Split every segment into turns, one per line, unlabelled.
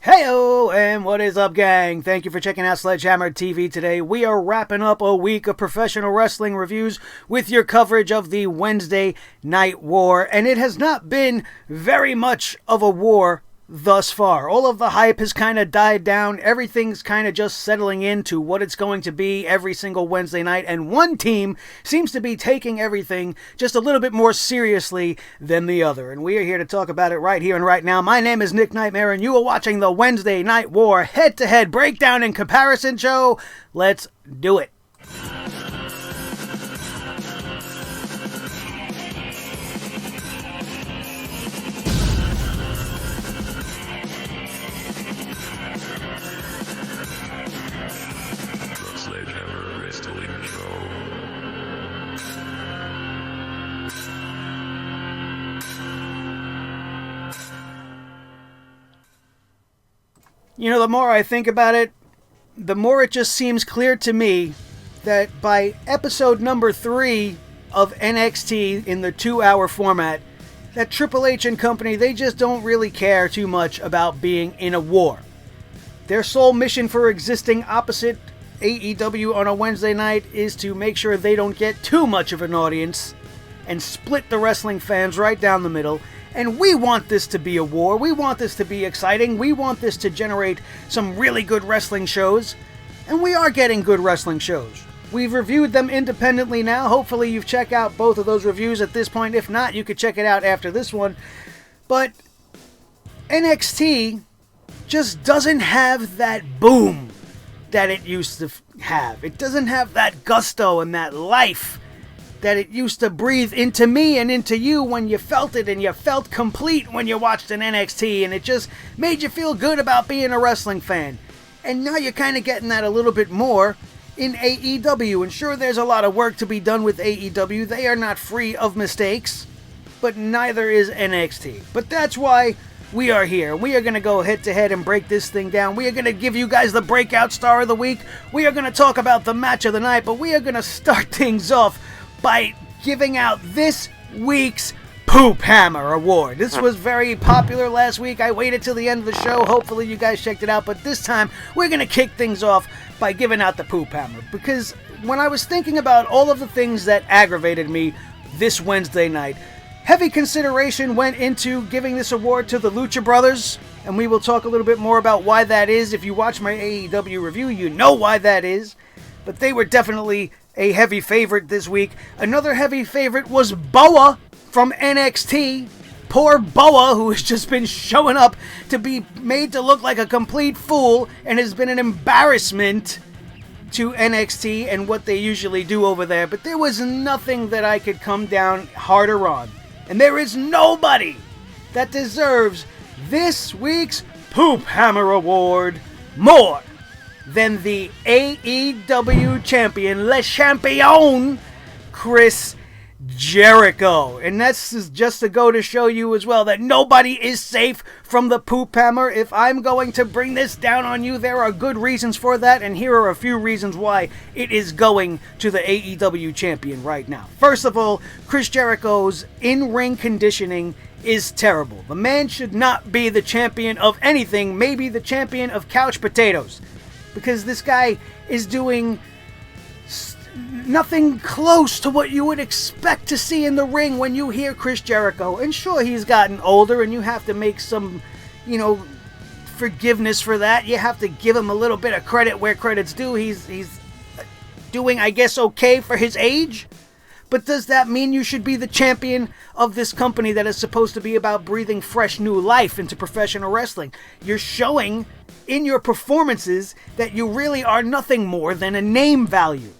Heyo, and what is up, gang? Thank you for checking out Sledgehammer TV today. We are wrapping up a week of professional wrestling reviews with your coverage of the Wednesday Night War, and it has not been very much of a war thus far. All of the hype has kind of died down. Everything's kind of just settling into what it's going to be every single Wednesday night, and one team seems to be taking everything just a little bit more seriously than the other, and we are here to talk about it right here and right now. My name is Nick Nightmare, and you are watching the Wednesday Night War head-to-head breakdown and comparison show. Let's do it. You know, the more I think about it, the more it just seems clear to me that by episode number 3 of NXT in the 2-hour format, that Triple H and company, they just don't really care too much about being in a war. Their sole mission for existing opposite AEW on a Wednesday night is to make sure they don't get too much of an audience and split the wrestling fans right down the middle. And we want this to be a war. We want this to be exciting. We want this to generate some really good wrestling shows. And we are getting good wrestling shows. We've reviewed them independently now. Hopefully you've checked out both of those reviews at this point. If not, you could check it out after this one. But NXT just doesn't have that boom that it used to have. It doesn't have that gusto and that life that it used to breathe into me and into you when you felt it, and you felt complete when you watched an NXT, and it just made you feel good about being a wrestling fan. And now you're kind of getting that a little bit more in AEW, and sure, there's a lot of work to be done with AEW. They are not free of mistakes, but neither is NXT. But that's why we are here. We are going to go head-to-head and break this thing down. We are going to give you guys the Breakout Star of the Week. We are going to talk about the match of the night, but we are going to start things off by giving out this week's PoopHammer award. This was very popular last week. I waited till the end of the show. Hopefully you guys checked it out. But this time, we're going to kick things off by giving out the PoopHammer. Because when I was thinking about all of the things that aggravated me this Wednesday night, heavy consideration went into giving this award to the Lucha Brothers. And we will talk a little bit more about why that is. If you watch my AEW review, you know why that is. But they were definitely a heavy favorite this week. Another heavy favorite was Boa from NXT. Poor Boa, who has just been showing up to be made to look like a complete fool and has been an embarrassment to NXT and what they usually do over there. But there was nothing that I could come down harder on. And there is nobody that deserves this week's PoopHammer Award more than the AEW champion, Le Champion, Chris Jericho. And that's just to go to show you as well that nobody is safe from the PoopHammer. If I'm going to bring this down on you, there are good reasons for that, and here are a few reasons why it is going to the AEW champion right now. First of all, Chris Jericho's in-ring conditioning is terrible. The man should not be the champion of anything, maybe the champion of couch potatoes. Because this guy is doing nothing close to what you would expect to see in the ring when you hear Chris Jericho. And sure, he's gotten older, and you have to make some, forgiveness for that. You have to give him a little bit of credit where credit's due. He's doing, I guess, okay for his age. But does that mean you should be the champion of this company that is supposed to be about breathing fresh new life into professional wrestling? You're showing in your performances that you really are nothing more than a name value.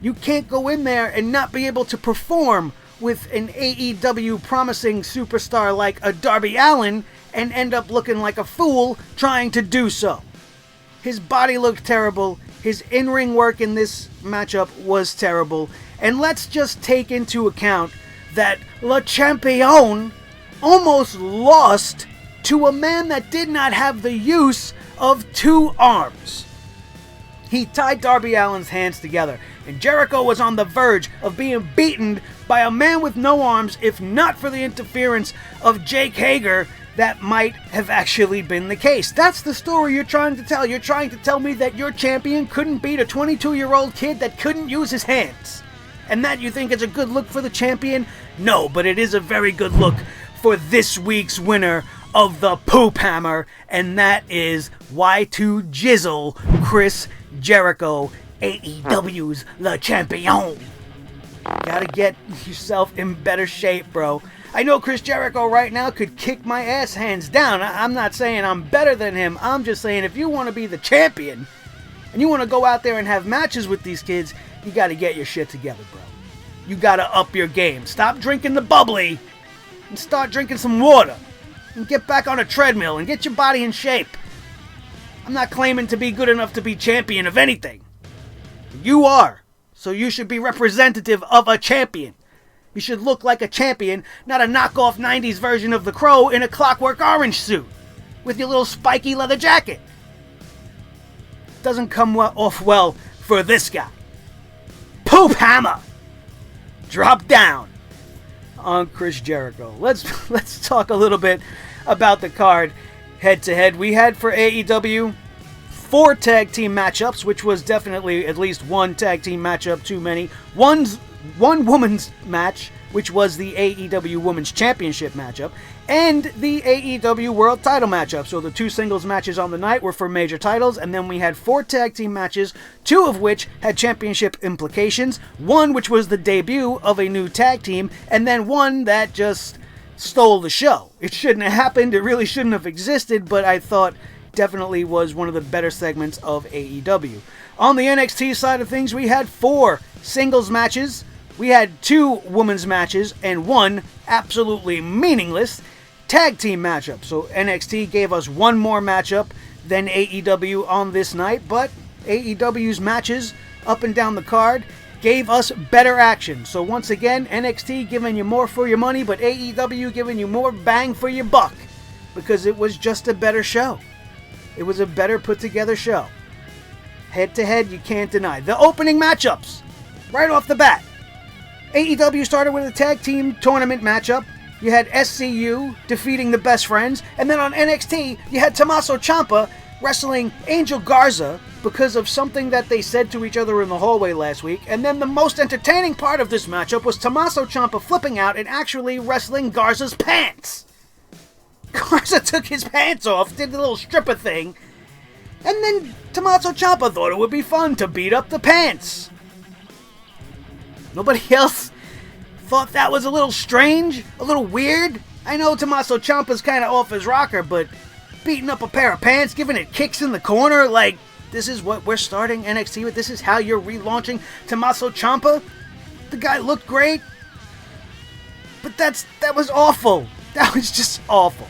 You can't go in there and not be able to perform with an AEW promising superstar like a Darby Allin and end up looking like a fool trying to do so. His body looked terrible. His in-ring work in this matchup was terrible. And let's just take into account that Le Champion almost lost to a man that did not have the use of 2 arms. He tied Darby Allin's hands together, and Jericho was on the verge of being beaten by a man with no arms. If not for the interference of Jake Hager, that might have actually been the case. That's the story you're trying to tell. You're trying to tell me that your champion couldn't beat a 22-year-old kid that couldn't use his hands. And that you think is a good look for the champion? No, but it is a very good look for this week's winner of the PoopHammer, and that is Y2 Jizzle, Chris Jericho, AEW's Le Champion. Gotta get yourself in better shape, bro. I know Chris Jericho right now could kick my ass hands down. I'm not saying I'm better than him. I'm just saying if you want to be the champion and you want to go out there and have matches with these kids, you got to get your shit together, bro. You got to up your game. Stop drinking the bubbly and start drinking some water. And get back on a treadmill and get your body in shape. I'm not claiming to be good enough to be champion of anything. You are. So you should be representative of a champion. You should look like a champion, not a knockoff 90s version of the Crow in a Clockwork Orange suit with your little spiky leather jacket. Doesn't come off well for this guy. PoopHammer! Drop down on Chris Jericho. Let's talk a little bit about the card head to head. We had for AEW 4 tag team matchups, which was definitely at least one tag team matchup too many. One women's match, which was the AEW Women's Championship matchup, and the AEW World Title matchup. So the 2 singles matches on the night were for major titles, and then we had 4 tag team matches, 2 of which had championship implications, 1 which was the debut of a new tag team, and then 1 that just stole the show. It shouldn't have happened, it really shouldn't have existed, but I thought definitely was one of the better segments of AEW. On the NXT side of things, we had 4 singles matches. We had 2 women's matches and 1 absolutely meaningless tag team matchup. So NXT gave us 1 more matchup than AEW on this night, but AEW's matches up and down the card gave us better action. So once again, NXT giving you more for your money, but AEW giving you more bang for your buck because it was just a better show. It was a better put together show. Head to head, you can't deny. The opening matchups, right off the bat. AEW started with a tag team tournament matchup. You had SCU defeating the Best Friends. And then on NXT, you had Tommaso Ciampa wrestling Angel Garza because of something that they said to each other in the hallway last week. And then the most entertaining part of this matchup was Tommaso Ciampa flipping out and actually wrestling Garza's pants. Garza took his pants off, did the little stripper thing. And then Tommaso Ciampa thought it would be fun to beat up the pants. Nobody else thought that was a little strange, a little weird? I know Tommaso Ciampa's kind of off his rocker, but beating up a pair of pants, giving it kicks in the corner, like, this is what we're starting NXT with? This is how you're relaunching Tommaso Ciampa? The guy looked great, but that was awful. That was just awful.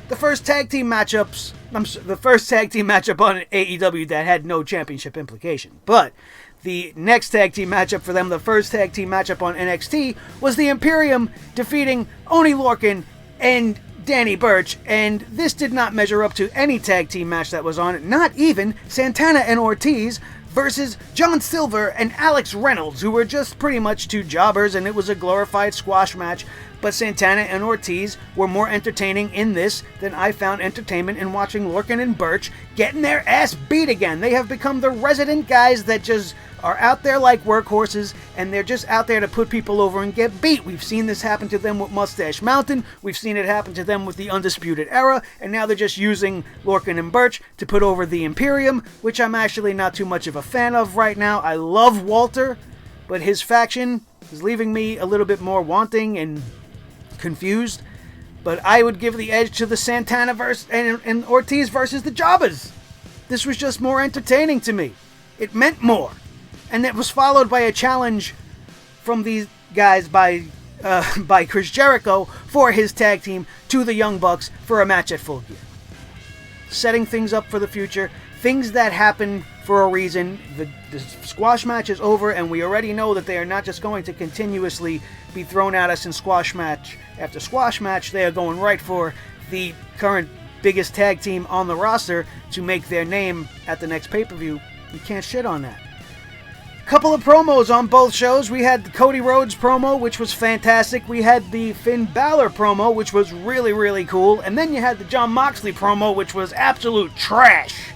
The first tag team matchup on AEW that had no championship implication, but the next tag team matchup for them, the first tag team matchup on NXT, was the Imperium defeating Oney Lorcan and Danny Burch, and this did not measure up to any tag team match that was on, not even Santana and Ortiz versus John Silver and Alex Reynolds, who were just pretty much 2 jobbers, and it was a glorified squash match. But Santana and Ortiz were more entertaining in this than I found entertainment in watching Lorcan and Burch getting their ass beat again. They have become the resident guys that just are out there like workhorses, and they're just out there to put people over and get beat. We've seen this happen to them with Mustache Mountain, we've seen it happen to them with the Undisputed Era, and now they're just using Lorcan and Burch to put over the Imperium, which I'm actually not too much of a fan of right now. I love Walter, but his faction is leaving me a little bit more wanting and confused. But I would give the edge to the Santana and Ortiz versus the Jobbers. This was just more entertaining to me. It meant more. And it was followed by a challenge from these guys by Chris Jericho for his tag team to the Young Bucks for a match at Full Gear. Setting things up for the future. Things that happen for a reason. The squash match is over, and we already know that they are not just going to continuously be thrown at us in squash match after squash match. They are going right for the current biggest tag team on the roster to make their name at the next pay-per-view. You can't shit on that. Couple of promos on both shows. We had the Cody Rhodes promo, which was fantastic. We had the Finn Balor promo, which was really, really cool. And then you had the Jon Moxley promo, which was absolute trash.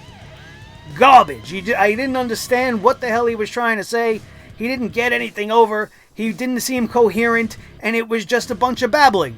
Garbage. I didn't understand what the hell he was trying to say. He didn't get anything over. He didn't seem coherent. And it was just a bunch of babbling.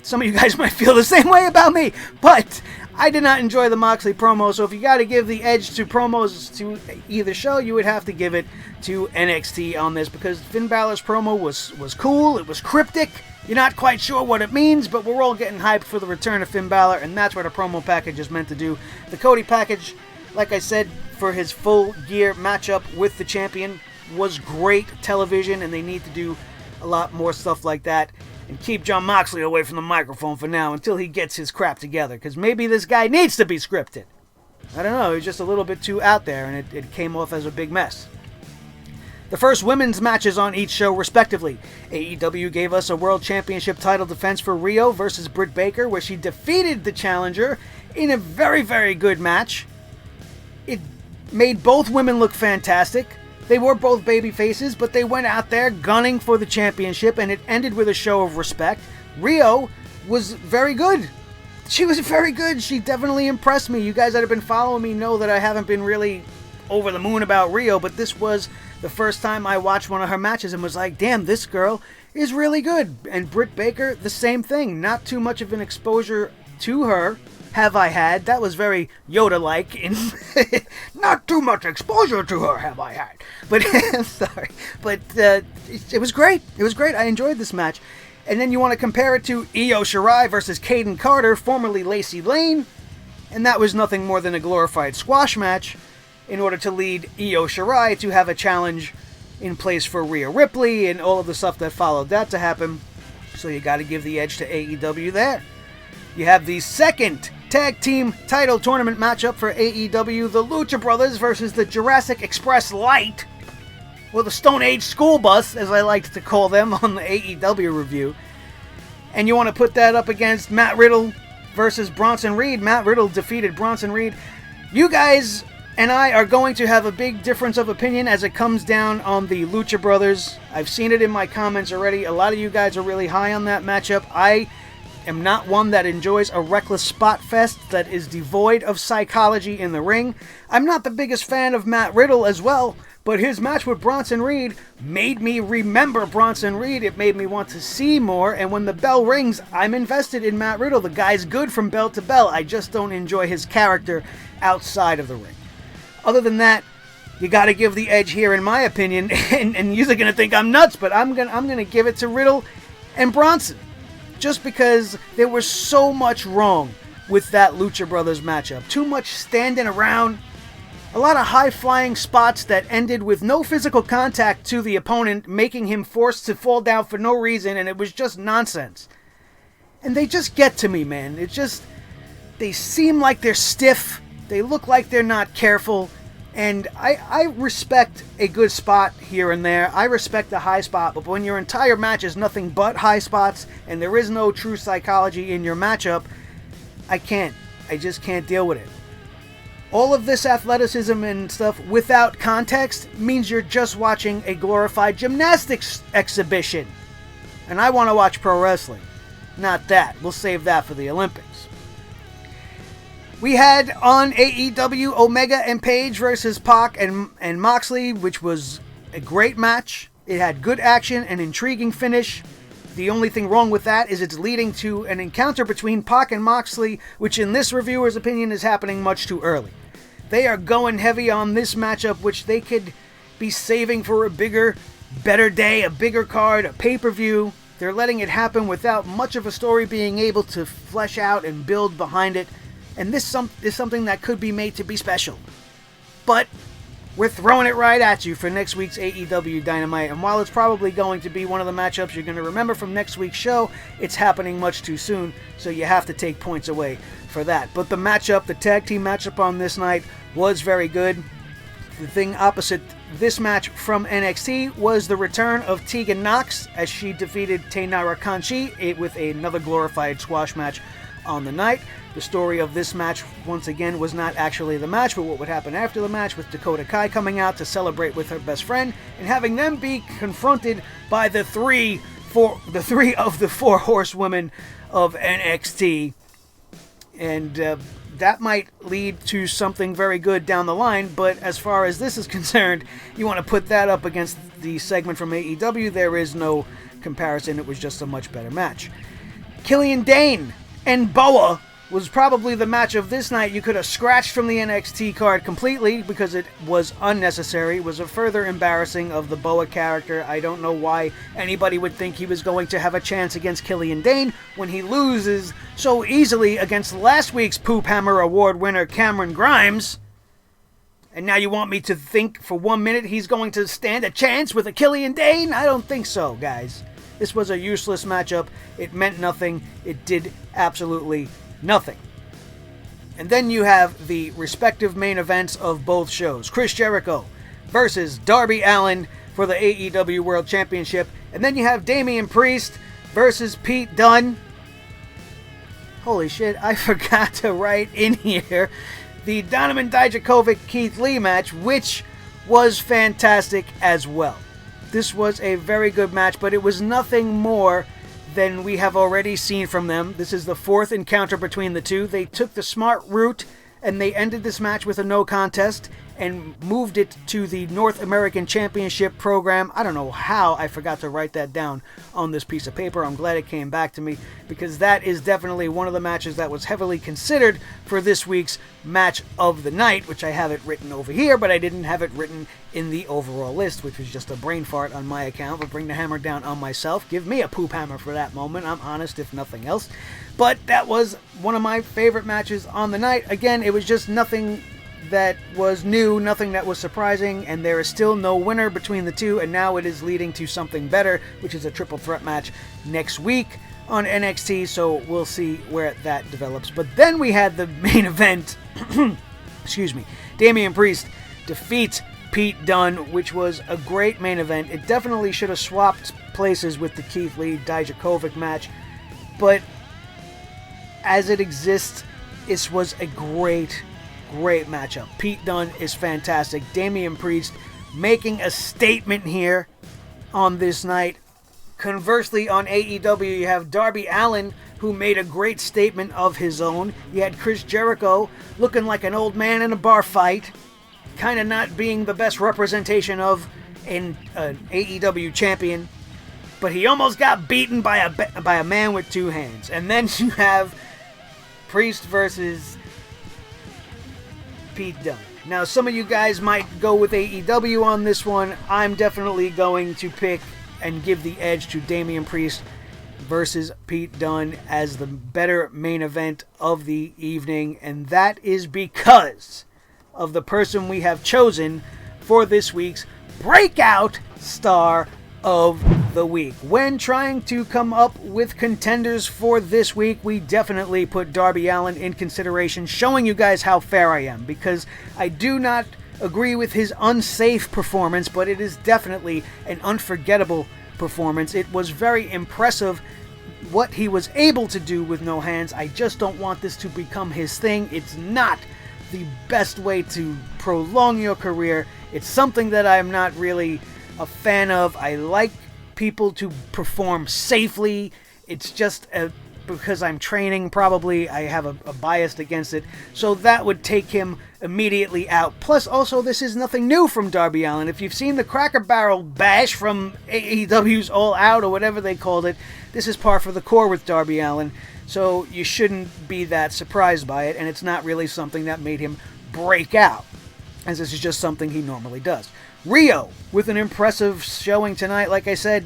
Some of you guys might feel the same way about me. But I did not enjoy the Moxley promo, so if you got to give the edge to promos to either show, you would have to give it to NXT on this, because Finn Balor's promo was cool, it was cryptic, you're not quite sure what it means, but we're all getting hyped for the return of Finn Balor, and that's what a promo package is meant to do. The Cody package, like I said, for his full gear matchup with the champion, was great television, and they need to do a lot more stuff like that. And keep Jon Moxley away from the microphone for now until he gets his crap together. Because maybe this guy needs to be scripted. I don't know. He was just a little bit too out there, and it came off as a big mess. The first women's matches on each show, respectively. AEW gave us a World Championship title defense for Rio versus Britt Baker, where she defeated the challenger in a very, very good match. It made both women look fantastic. They were both baby faces, but they went out there gunning for the championship, and it ended with a show of respect. Rio was very good. She was very good. She definitely impressed me. You guys that have been following me know that I haven't been really over the moon about Rio, but this was the first time I watched one of her matches and was like, damn, this girl is really good. And Britt Baker, the same thing. Not too much of an exposure to her have I had. That was very Yoda-like. Not too much exposure to her have I had. But, I'm sorry. But it was great. It was great. I enjoyed this match. And then you want to compare it to Io Shirai versus Kaden Carter, formerly Lacey Lane. And that was nothing more than a glorified squash match in order to lead Io Shirai to have a challenge in place for Rhea Ripley and all of the stuff that followed that to happen. So you got to give the edge to AEW there. You have the second tag team title tournament matchup for AEW, the Lucha Brothers versus the Jurassic Express Light, or the Stone Age School Bus, as I like to call them on the AEW review. And you want to put that up against Matt Riddle versus Bronson Reed. Matt Riddle defeated Bronson Reed. You guys and I are going to have a big difference of opinion as it comes down on the Lucha Brothers. I've seen it in my comments already. A lot of you guys are really high on that matchup. I am not one that enjoys a reckless spot fest that is devoid of psychology in the ring. I'm not the biggest fan of Matt Riddle as well, but his match with Bronson Reed made me remember Bronson Reed. It made me want to see more, and when the bell rings, I'm invested in Matt Riddle. The guy's good from bell to bell. I just don't enjoy his character outside of the ring. Other than that, you got to give the edge here, in my opinion, and you're going to think I'm nuts, but I'm gonna give it to Riddle and Bronson. Just because there was so much wrong with that Lucha Brothers matchup. Too much standing around. A lot of high-flying spots that ended with no physical contact to the opponent, making him forced to fall down for no reason, and it was just nonsense. And they just get to me, man. They seem like they're stiff. They look like they're not careful. And I respect a good spot here and there. I respect a high spot, but when your entire match is nothing but high spots and there is no true psychology in your matchup, I just can't deal with it. All of this athleticism and stuff without context means you're just watching a glorified gymnastics exhibition. And I want to watch pro wrestling, not that. We'll save that for the Olympics. We had on AEW Omega and Page versus Pac and Moxley, which was a great match. It had good action and intriguing finish. The only thing wrong with that is it's leading to an encounter between Pac and Moxley, which in this reviewer's opinion is happening much too early. They are going heavy on this matchup, which they could be saving for a bigger, better day, a bigger card, a pay-per-view. They're letting it happen without much of a story being able to flesh out and build behind it. And this is something that could be made to be special. But we're throwing it right at you for next week's AEW Dynamite. And while it's probably going to be one of the matchups you're going to remember from next week's show, it's happening much too soon, so you have to take points away for that. But the matchup, the tag team matchup on this night, was very good. The thing opposite this match from NXT was the return of Tegan Nox as she defeated Taynara Kanchi with another glorified squash match on the night. The story of this match, once again, was not actually the match, but what would happen after the match, with Dakota Kai coming out to celebrate with her best friend and having them be confronted by the three of the four horsewomen of NXT. And that might lead to something very good down the line, but as far as this is concerned, you want to put that up against the segment from AEW, there is no comparison. It was just a much better match. Killian Dane and Boa was probably the match of this night. You could have scratched from the NXT card completely because it was unnecessary. It was a further embarrassing of the Boa character. I don't know why anybody would think he was going to have a chance against Killian Dane when he loses so easily against last week's PoopHammer award winner Cameron Grimes. And now you want me to think for 1 minute he's going to stand a chance with a Killian Dane? I don't think so, guys. This was a useless matchup. It meant nothing. It did absolutely nothing. And then you have the respective main events of both shows. Chris Jericho versus Darby Allin for the AEW World Championship. And then you have Damian Priest versus Pete Dunne. Holy shit, I forgot to write in here the Donovan Dijakovic Keith Lee match, which was fantastic as well. This was a very good match, but it was nothing more than we have already seen from them. This is the fourth encounter between the two. They took the smart route and they ended this match with a no contest and moved it to the North American Championship program. I don't know how I forgot to write that down on this piece of paper. I'm glad it came back to me because that is definitely one of the matches that was heavily considered for this week's match of the night, which I have it written over here, but I didn't have it written in the overall list, which was just a brain fart on my account. But bring the hammer down on myself. Give me a poop hammer for that moment. I'm honest, if nothing else. But that was one of my favorite matches on the night. Again, it was just nothing that was new, nothing that was surprising, and there is still no winner between the two, and now it is leading to something better, which is a triple threat match next week on NXT, so we'll see where that develops. But then we had the main event, excuse me, Damian Priest defeats Pete Dunne, which was a great main event. It definitely should have swapped places with the Keith Lee Dijakovic match, but as it exists, this was a great matchup. Pete Dunne is fantastic. Damian Priest making a statement here on this night. Conversely, on AEW, you have Darby Allin, who made a great statement of his own. You had Chris Jericho looking like an old man in a bar fight, kind of not being the best representation of an AEW champion, but he almost got beaten by a man with two hands. And then you have Priest versus Pete Dunne. Now, some of you guys might go with AEW on this one. I'm definitely going to pick and give the edge to Damian Priest versus Pete Dunne as the better main event of the evening, and that is because of the person we have chosen for this week's Breakout Star of the Week. When trying to come up with contenders for this week, we definitely put Darby Allin in consideration, showing you guys how fair I am, because I do not agree with his unsafe performance, but it is definitely an unforgettable performance. It was very impressive what he was able to do with no hands. I just don't want this to become his thing. It's not the best way to prolong your career. It's something that I'm not really a fan of. I like people to perform safely. It's just because I'm training, probably I have a bias against it, so that would take him immediately out. Plus, also, this is nothing new from Darby Allin. If you've seen the Cracker Barrel bash from AEW's All Out or whatever they called it, this is par for the course with Darby Allin, so you shouldn't be that surprised by it, and it's not really something that made him break out, as this is just something he normally does. Rio, with an impressive showing tonight. Like I said,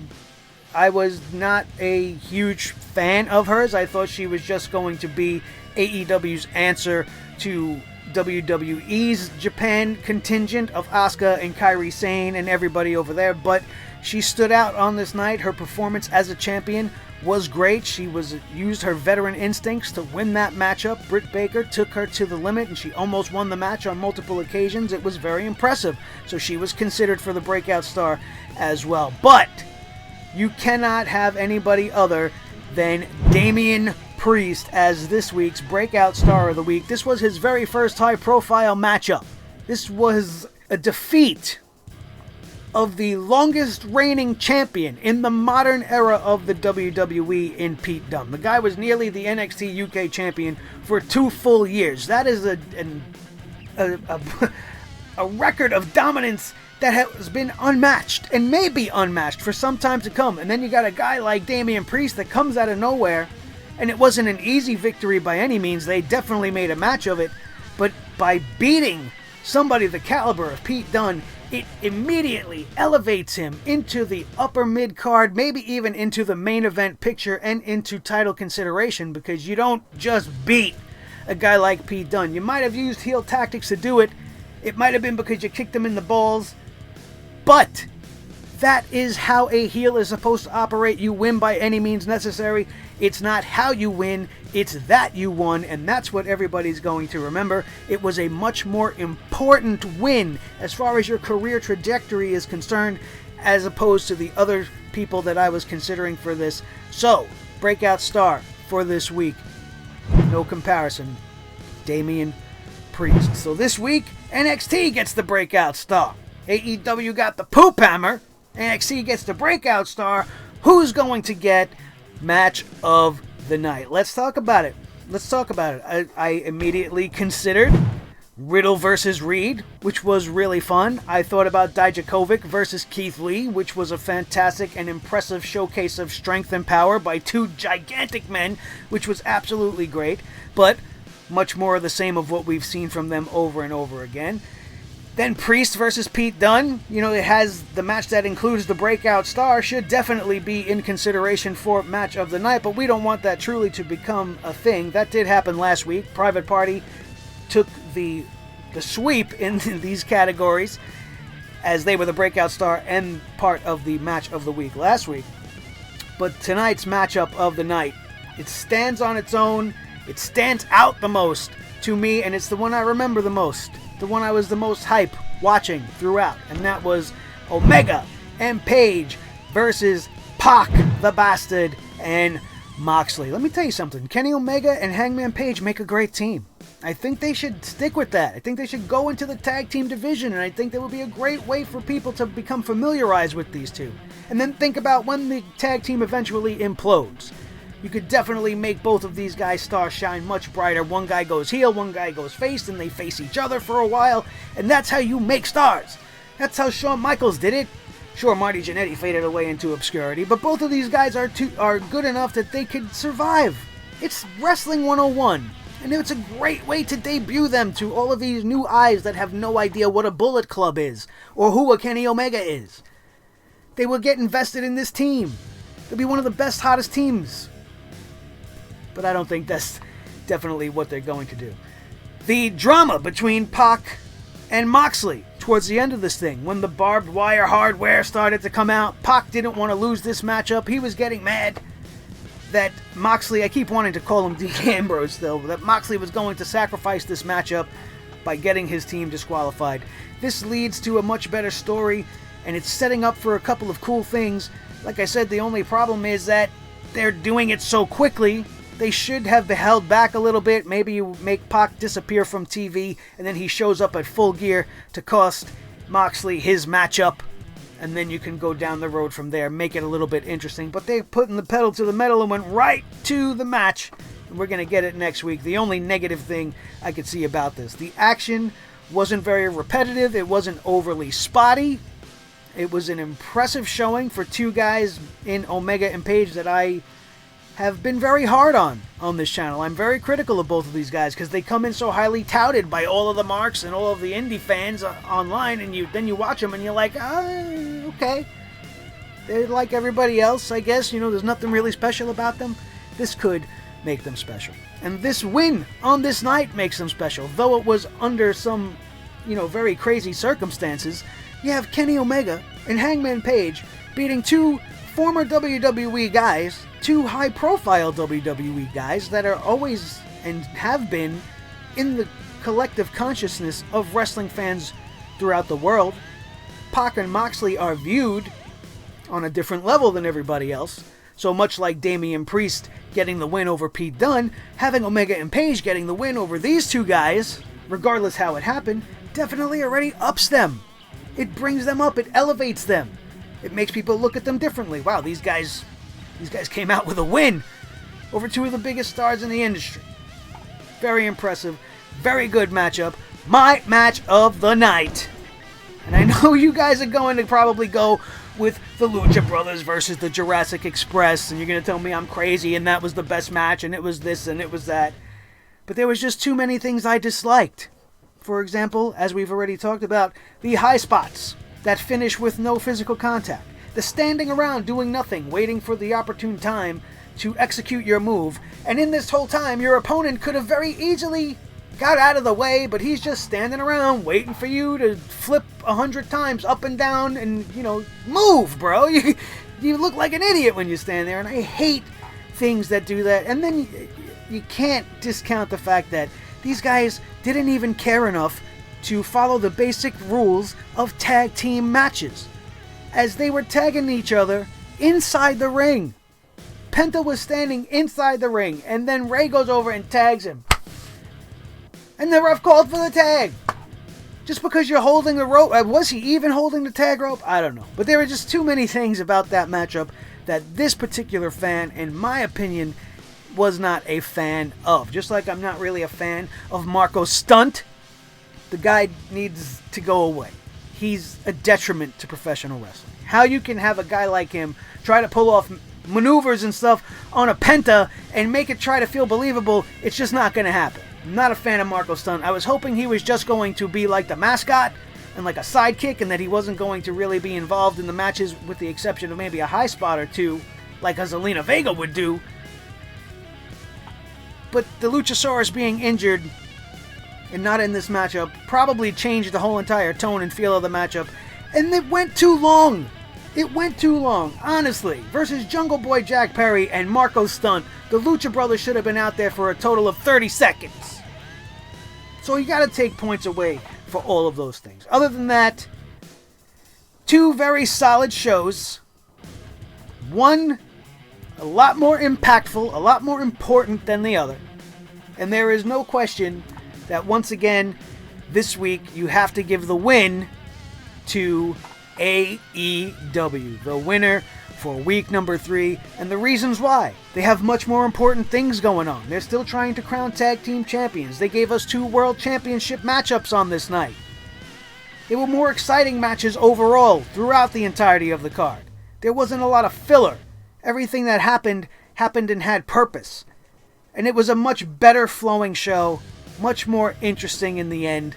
I was not a huge fan of hers. I thought she was just going to be AEW's answer to WWE's Japan contingent of Asuka and Kairi Sane and everybody over there, but she stood out on this night. Her performance as a champion was great. She used her veteran instincts to win that matchup. Britt Baker took her to the limit, and she almost won the match on multiple occasions. It was very impressive. So she was considered for the Breakout Star as well. But you cannot have anybody other than Damian Priest as this week's Breakout Star of the Week. This was his very first high-profile matchup. This was a defeat of the longest reigning champion in the modern era of the WWE in Pete Dunne. The guy was nearly the NXT UK champion for 2 full years. That is a record of dominance that has been unmatched and may be unmatched for some time to come. And then you got a guy like Damian Priest that comes out of nowhere, and it wasn't an easy victory by any means. They definitely made a match of it, but by beating somebody the caliber of Pete Dunne, it immediately elevates him into the upper mid-card, maybe even into the main event picture and into title consideration, because you don't just beat a guy like Pete Dunne. You might have used heel tactics to do it. It might have been because you kicked him in the balls, but that is how a heel is supposed to operate. You win by any means necessary. It's not how you win, it's that you won, and that's what everybody's going to remember. It was a much more important win as far as your career trajectory is concerned, as opposed to the other people that I was considering for this. So, Breakout Star for this week, no comparison, Damian Priest. So this week, NXT gets the Breakout Star. AEW got the PoopHammer. NXT gets the Breakout Star. Who's going to get Match of the Night? Let's talk about it. I immediately considered Riddle versus Reed, which was really fun. I thought about Dijakovic versus Keith Lee, which was a fantastic and impressive showcase of strength and power by 2 gigantic men, which was absolutely great, but much more of the same of what we've seen from them over and over again. Then Priest versus Pete Dunne. You know, it has the match that includes the Breakout Star, should definitely be in consideration for Match of the Night, but we don't want that truly to become a thing. That did happen last week. Private Party took the sweep in these categories, as they were the Breakout Star and part of the Match of the Week last week. But tonight's Matchup of the Night, it stands on its own. It stands out the most to me, and it's the one I remember the most. The one I was the most hype watching throughout, and that was Omega and Page versus Pac the Bastard and Moxley. Let me tell you something. Kenny Omega and Hangman Page make a great team. I think they should stick with that. I think they should go into the tag team division, and I think that would be a great way for people to become familiarized with these two. And then think about when the tag team eventually implodes. You could definitely make both of these guys' stars shine much brighter. One guy goes heel, one guy goes face, and they face each other for a while. And that's how you make stars. That's how Shawn Michaels did it. Sure, Marty Jannetty faded away into obscurity, but both of these guys are good enough that they could survive. It's Wrestling 101, and it's a great way to debut them to all of these new eyes that have no idea what a Bullet Club is, or who a Kenny Omega is. They will get invested in this team. They'll be one of the best, hottest teams. But I don't think that's definitely what they're going to do. The drama between Pac and Moxley towards the end of this thing, when the barbed wire hardware started to come out, Pac didn't want to lose this matchup. He was getting mad that Moxley, I keep wanting to call him Dean Ambrose still, that Moxley was going to sacrifice this matchup by getting his team disqualified. This leads to a much better story, and it's setting up for a couple of cool things. Like I said, the only problem is that they're doing it so quickly. They should have been held back a little bit. Maybe you make Pac disappear from TV, and then he shows up at Full Gear to cost Moxley his matchup, and then you can go down the road from there, make it a little bit interesting. But they're putting the pedal to the metal and went right to the match, and we're going to get it next week. The only negative thing I could see about this, the action wasn't very repetitive. It wasn't overly spotty. It was an impressive showing for 2 guys in Omega and Page that I have been very hard on this channel. I'm very critical of both of these guys because they come in so highly touted by all of the marks and all of the indie fans online, and then you watch them and you're like, okay, they're like everybody else, I guess. You know, there's nothing really special about them. This could make them special, and this win on this night makes them special, though it was under some, very crazy circumstances. You have Kenny Omega and Hangman Page beating 2 former WWE guys, 2 high-profile WWE guys that are always and have been in the collective consciousness of wrestling fans throughout the world. Pac and Moxley are viewed on a different level than everybody else. So much like Damian Priest getting the win over Pete Dunne, having Omega and Page getting the win over these two guys, regardless how it happened, definitely already ups them. It brings them up, it elevates them. It makes people look at them differently. Wow, these guys came out with a win over two of the biggest stars in the industry. Very impressive, very good matchup. My match of the night. And I know you guys are going to probably go with the Lucha Brothers versus the Jurassic Express, and you're going to tell me I'm crazy and that was the best match and it was this and it was that. But there was just too many things I disliked. For example, as we've already talked about, the high spots that finish with no physical contact. The standing around doing nothing, waiting for the opportune time to execute your move. And in this whole time, your opponent could have very easily got out of the way, but he's just standing around waiting for you to flip 100 times up and down and, move, bro. You look like an idiot when you stand there, and I hate things that do that. And then you can't discount the fact that these guys didn't even care enough to follow the basic rules of tag team matches, as they were tagging each other inside the ring. Penta was standing inside the ring, and then Ray goes over and tags him. And the ref called for the tag. Just because you're holding the rope. Was he even holding the tag rope? I don't know. But there were just too many things about that matchup that this particular fan, in my opinion, was not a fan of. Just like I'm not really a fan of Marco Stunt. The guy needs to go away. He's a detriment to professional wrestling. How you can have a guy like him try to pull off maneuvers and stuff on a Penta and make it try to feel believable, it's just not going to happen. I'm not a fan of Marco Stunt. I was hoping he was just going to be like the mascot and like a sidekick, and that he wasn't going to really be involved in the matches, with the exception of maybe a high spot or two, like a Zelina Vega would do. But the Luchasaurus being injured and not in this matchup probably changed the whole entire tone and feel of the matchup. And it went too long. It went too long, honestly. Versus Jungle Boy Jack Perry and Marco Stunt, the Lucha Brothers should have been out there for a total of 30 seconds. So you got to take points away for all of those things. Other than that, two very solid shows. One a lot more impactful, a lot more important than the other. And there is no question that once again, this week, you have to give the win to AEW, the winner for week number 3, and the reasons why. They have much more important things going on. They're still trying to crown tag team champions. They gave us 2 world championship matchups on this night. They were more exciting matches overall throughout the entirety of the card. There wasn't a lot of filler. Everything that happened and had purpose. And it was a much better flowing show, much more interesting in the end.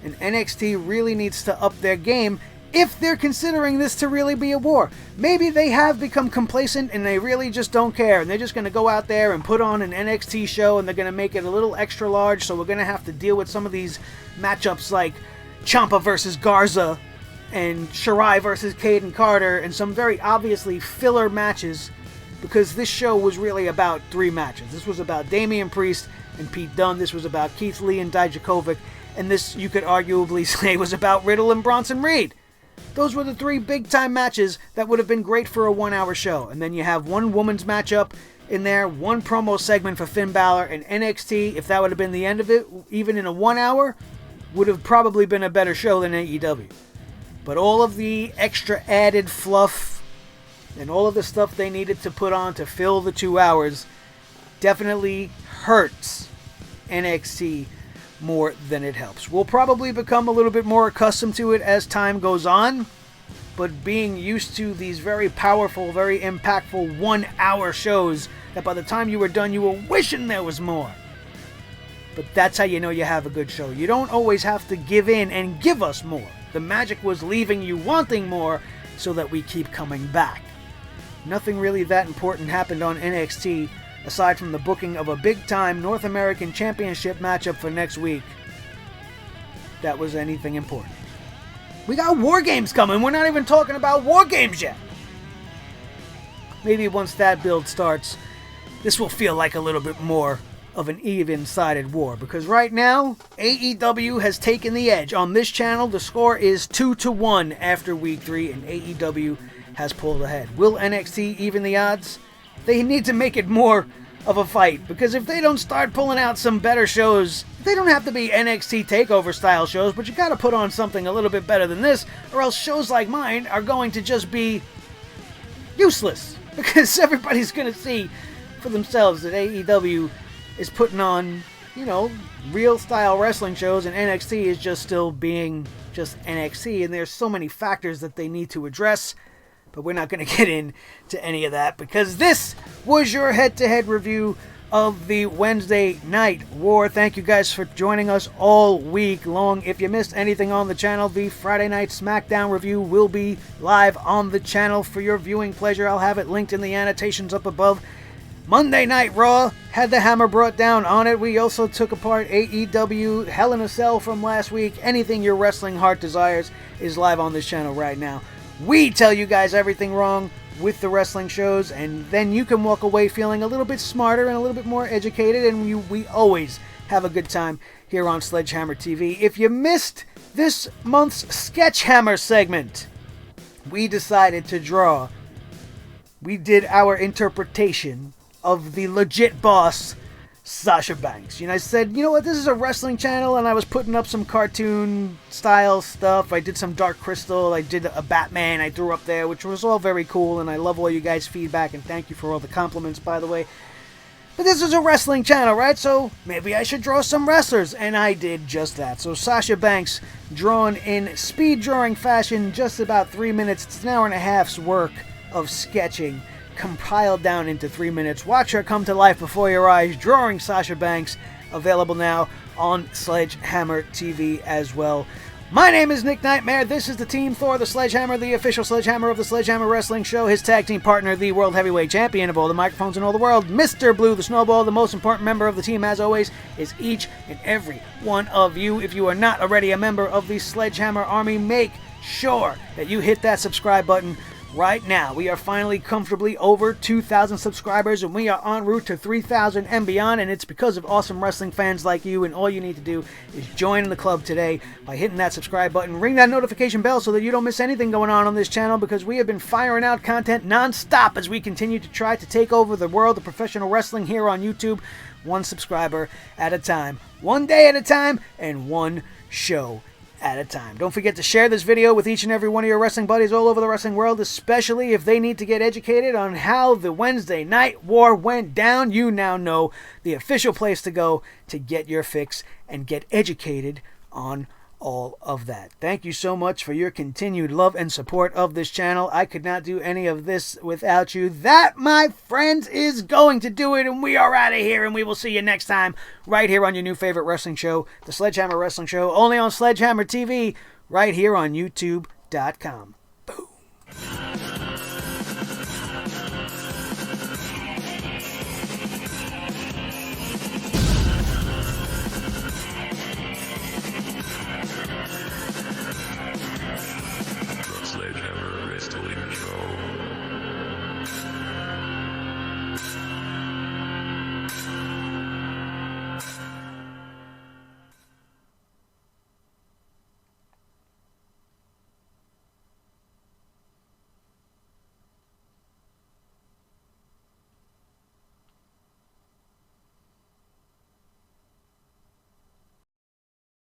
And NXT really needs to up their game if they're considering this to really be a war. Maybe they have become complacent and they really just don't care, and they're just going to go out there and put on an NXT show, and they're going to make it a little extra large, so we're going to have to deal with some of these matchups like Ciampa versus Garza and Shirai versus Caden Carter, and some very obviously filler matches, because this show was really about 3 matches. This was about Damian Priest and Pete Dunne. This was about Keith Lee and Dijakovic. And this, you could arguably say, was about Riddle and Bronson Reed. Those were the 3 big-time matches that would have been great for a 1-hour show. And then you have 1 women's matchup in there, 1 promo segment for Finn Balor, and NXT, if that would have been the end of it, even in a 1 hour, would have probably been a better show than AEW. But all of the extra added fluff and all of the stuff they needed to put on to fill the 2 hours definitely hurts NXT more than it helps. We'll probably become a little bit more accustomed to it as time goes on, but being used to these very powerful, very impactful 1-hour shows that by the time you were done, you were wishing there was more. But that's how you know you have a good show. You don't always have to give in and give us more. The magic was leaving you wanting more so that we keep coming back. Nothing really that important happened on NXT aside from the booking of a big-time North American Championship matchup for next week. That was anything important. We got War Games coming. We're not even talking about War Games yet. Maybe once that build starts, this will feel like a little bit more of an even-sided war, because right now, AEW has taken the edge. On this channel, the score is 2-1 after week 3, and AEW has pulled ahead. Will NXT even the odds? They need to make it more of a fight, because if they don't start pulling out some better shows, they don't have to be NXT takeover style shows, but you gotta put on something a little bit better than this, or else shows like mine are going to just be useless, because everybody's gonna see for themselves that AEW is putting on, real style wrestling shows, and NXT is just still being just NXT, and there's so many factors that they need to address. But we're not going to get into any of that, because this was your head-to-head review of the Wednesday Night War. Thank you guys for joining us all week long. If you missed anything on the channel, the Friday Night SmackDown review will be live on the channel for your viewing pleasure. I'll have it linked in the annotations up above. Monday Night Raw had the hammer brought down on it. We also took apart AEW Hell in a Cell from last week. Anything your wrestling heart desires is live on this channel right now. We tell you guys everything wrong with the wrestling shows, and then you can walk away feeling a little bit smarter and a little bit more educated, and we always have a good time here on Sledgehammer TV. If you missed this month's Sketchhammer segment, we decided to draw. We did our interpretation of the legit boss, Sasha Banks. I said, you know what, this is a wrestling channel, and I was putting up some cartoon style stuff. I did some Dark Crystal, I did a Batman I threw up there, which was all very cool, and I love all you guys' feedback, and thank you for all the compliments, by the way. But this is a wrestling channel, right? So maybe I should draw some wrestlers, and I did just that. So Sasha Banks, drawn in speed drawing fashion, just about 3 minutes. It's an hour and a half's work of sketching, compiled down into 3 minutes. Watch her come to life before your eyes. Drawing Sasha Banks, available now on Sledgehammer TV as well. My name is Nick Nightmare. This is the Team Thor, the Sledgehammer, the official Sledgehammer of the Sledgehammer Wrestling Show. His tag team partner, the World Heavyweight Champion of all the microphones in all the world, Mr. Blue the Snowball. The most important member of the team, as always, is each and every one of you. If you are not already a member of the Sledgehammer Army, make sure that you hit that subscribe button right now. We are finally comfortably over 2,000 subscribers, and we are en route to 3,000 and beyond, and it's because of awesome wrestling fans like you, and all you need to do is join the club today by hitting that subscribe button, ring that notification bell so that you don't miss anything going on this channel, because we have been firing out content non-stop as we continue to try to take over the world of professional wrestling here on YouTube, one subscriber at a time, one day at a time, and one show at a time. Don't forget to share this video with each and every one of your wrestling buddies all over the wrestling world, especially if they need to get educated on how the Wednesday Night War went down. You now know the official place to go to get your fix and get educated on all of that. Thank you so much for your continued love and support of this channel. I could not do any of this without you. That, my friends, is going to do it, and we are out of here, and we will see you next time right here on your new favorite wrestling show, the Sledgehammer Wrestling Show, only on Sledgehammer TV, right here on YouTube.com. Boom.